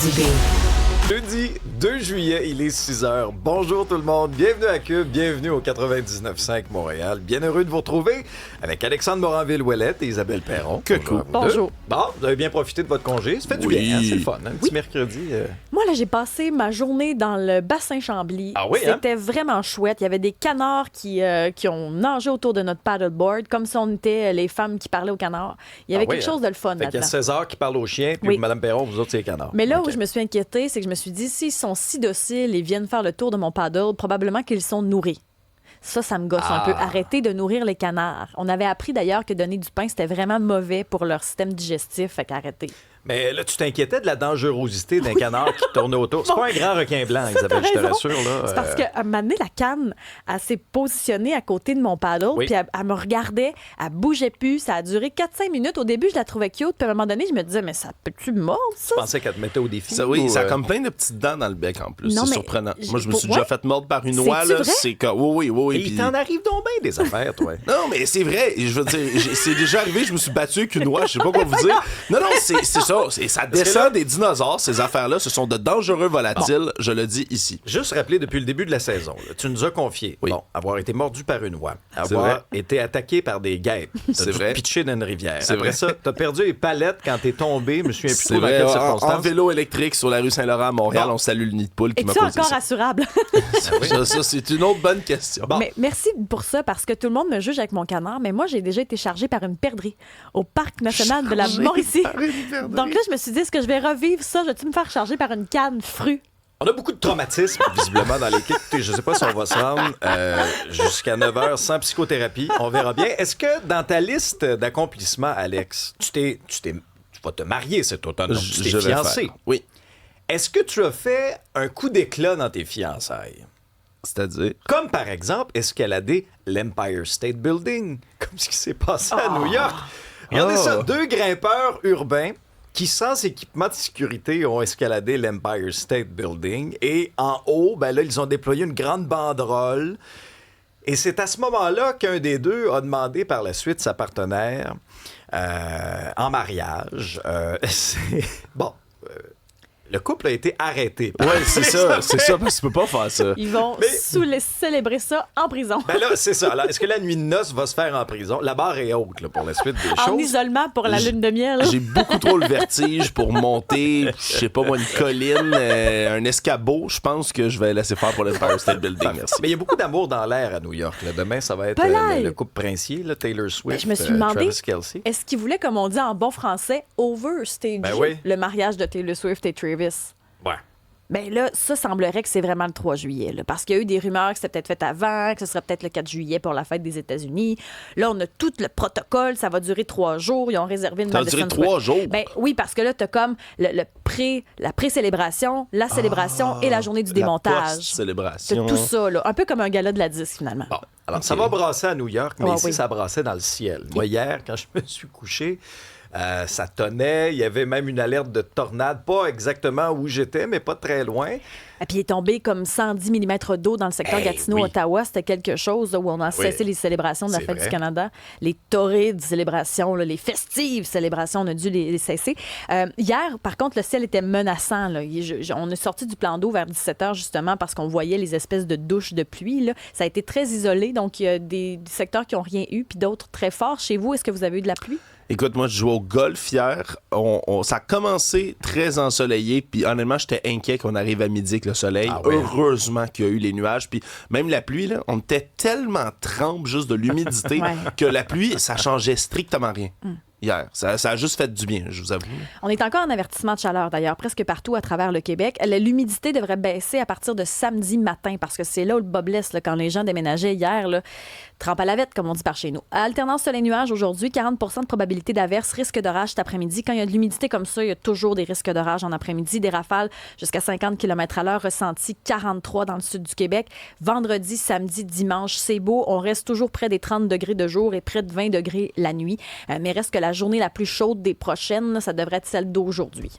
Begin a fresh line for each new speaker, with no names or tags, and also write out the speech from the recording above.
Jeudi 2 juillet, il est 6h. Bonjour tout le monde, bienvenue à Cube, bienvenue au 99.5 Montréal. Bien heureux de vous retrouver avec Alexandre Moranville-Ouellette et Isabelle Perron.
Bonjour.
Bon, vous avez bien profité de votre congé, ça fait du bien, hein? C'est le fun, un petit mercredi.
Moi, là, j'ai passé ma journée dans le bassin Chambly.
Ah oui, hein?
C'était vraiment chouette. Il y avait des canards qui ont nagé autour de notre paddleboard, comme si on était les femmes qui parlaient aux canards. Il y avait quelque chose de le fun
fait
là-dedans.
qu'il y a César qui parle aux chiens, puis Mme Perron, vous autres, c'est les canards.
Mais là où je me suis inquiétée, c'est que je me suis dit, s'ils sont si dociles et viennent faire le tour de mon paddle, probablement qu'ils sont nourris. Ça me gosse un peu. Arrêtez de nourrir les canards. On avait appris d'ailleurs que donner du pain, c'était vraiment mauvais pour leur système digestif. Fait qu'arrêtez.
Mais là, tu t'inquiétais de la dangerosité d'un canard qui tournait autour. C'est pas un grand requin blanc, Isabelle, je te rassure. Là,
C'est parce qu'à un moment donné, la canne, elle s'est positionnée à côté de mon paddle, puis elle me regardait, elle bougeait plus. Ça a duré 4-5 minutes. Au début, je la trouvais cute, puis à un moment donné, je me disais, mais ça peut-tu me mordre, ça?
Je pensais qu'elle te mettait au défi.
Ça, oui, ça a comme plein de petites dents dans le bec en plus.
Non,
c'est
mais
surprenant. Moi, je me suis déjà fait mordre par une oie.
C'est-tu
Là,
vrai?
c'est comme. Oui.
Et
Puis...
il t'en arrive donc bien des affaires, toi.
Non, mais c'est vrai. Je veux dire, c'est déjà arrivé, je me suis battu avec une oie. Je sais pas quoi vous dire. Non, c'est ça. Ça descend des dinosaures, ces affaires-là. Ce sont de dangereux volatiles, je le dis ici.
Juste rappeler depuis le début de la saison, là, tu nous as confié avoir été mordu par une oie, avoir été attaqué par des guêpes,
c'est vrai,
pitché dans une rivière.
C'est
Après
vrai.
ça, t'as perdu les palettes quand t'es tombé. Je me souviens plus
C'est
trop dans
vrai.
quelles circonstances.
En vélo électrique sur la rue Saint-Laurent à Montréal,
Bon.
on salue le nid de poule qui m'a
Es-tu
posé
encore
ça.
assurable?
Ça, c'est une autre bonne question.
Bon.
Mais merci pour ça, parce que tout le monde me juge avec mon canard, mais moi, j'ai déjà été chargée par une perdrix au Parc national de la Mauricie. Donc là, je me suis dit, est-ce que je vais revivre ça? Je vais-tu me faire charger par une canne frue?
On a beaucoup de traumatisme, visiblement, dans l'équipe. Écoutez, je sais pas si on va se rendre jusqu'à 9h sans psychothérapie. On verra bien. Est-ce que dans ta liste d'accomplissements, Alex, tu vas te marier cet automne, donc tu t'es
Je vais
fiancé.
faire. Oui.
Est-ce que tu as fait un coup d'éclat dans tes fiançailles?
C'est-à-dire?
Comme par exemple, escalader l'Empire State Building, comme ce qui s'est passé à New York. Regardez ça, 2 grimpeurs urbains qui, sans équipement de sécurité, ont escaladé l'Empire State Building. Et en haut, ben là, ils ont déployé une grande banderole. Et c'est à ce moment-là qu'un des deux a demandé par la suite sa partenaire en mariage. Bon. Le couple a été arrêté.
Oui, c'est ça, parce que tu peux pas faire ça.
Ils vont célébrer ça en prison.
Ben là, c'est ça. Alors, est-ce que la nuit de noces va se faire en prison? La barre est haute là, pour la suite des
En
choses.
isolement pour la lune de miel.
J'ai beaucoup trop le vertige pour monter, je sais pas moi, une colline, un escabeau. Je pense que je vais laisser faire pour l'Empire State Building. Merci.
Mais il y a beaucoup d'amour dans l'air à New York. Là. Demain, ça va être le couple princier, là, Taylor Swift,
Je me suis demandé,
Travis Kelce.
est-ce qu'ils voulaient, comme on dit en bon français, overstage le mariage de Taylor Swift et Travis?
Ouais.
Bien là, ça semblerait que c'est vraiment le 3 juillet, là, parce qu'il y a eu des rumeurs que c'était peut-être fait avant, que ce serait peut-être le 4 juillet pour la fête des États-Unis. Là, on a tout le protocole, ça va durer 3 jours. Ils ont réservé une
Ça va durer 3 jours?
Ben oui, parce que là, t'as comme la pré-célébration, la célébration et la journée du démontage.
La post-célébration.
C'est tout ça, là. Un peu comme un gala de la disque, finalement.
Bon. Alors, ça va brasser à New York, mais ici,
oui.
ça brassait dans le ciel. Moi, hier, quand je me suis couché, ça tonnait. Il y avait même une alerte de tornade. Pas exactement où j'étais, mais pas très loin.
Et puis il est tombé comme 110 mm d'eau dans le secteur Gatineau-Ottawa. C'était quelque chose là, où on a cessé les célébrations de la Fête du Canada. Les torrides célébrations, là, les festives célébrations, on a dû les cesser. Hier, par contre, le ciel était menaçant. Là. On est sorti du plan d'eau vers 17h justement parce qu'on voyait les espèces de douches de pluie. Là. Ça a été très isolé, donc il y a des secteurs qui n'ont rien eu, puis d'autres très forts. Chez vous, est-ce que vous avez eu de la pluie?
Écoute, moi, je jouais au golf hier. Ça a commencé très ensoleillé, puis honnêtement, j'étais inquiet qu'on arrive à midi avec le soleil. Heureusement qu'il y a eu les nuages, puis même la pluie, là, on était tellement trempe juste de l'humidité que la pluie, ça changeait strictement rien. Hier. Ça a juste fait du bien, je vous avoue.
On est encore en avertissement de chaleur, d'ailleurs, presque partout à travers le Québec. L'humidité devrait baisser à partir de samedi matin, parce que c'est là où le bas blesse, là, quand les gens déménageaient hier, là, trempe à la vette, comme on dit par chez nous. À alternance soleil-nuage aujourd'hui, 40 de probabilité d'averse, risque d'orage cet après-midi. Quand il y a de l'humidité comme ça, il y a toujours des risques d'orage en après-midi. Des rafales jusqu'à 50 km/h, ressentis 43 dans le sud du Québec. Vendredi, samedi, dimanche, c'est beau. On reste toujours près des 30 degrés de jour et près de 20 degrés la nuit. Mais reste que la journée la plus chaude des prochaines, ça devrait être celle d'aujourd'hui.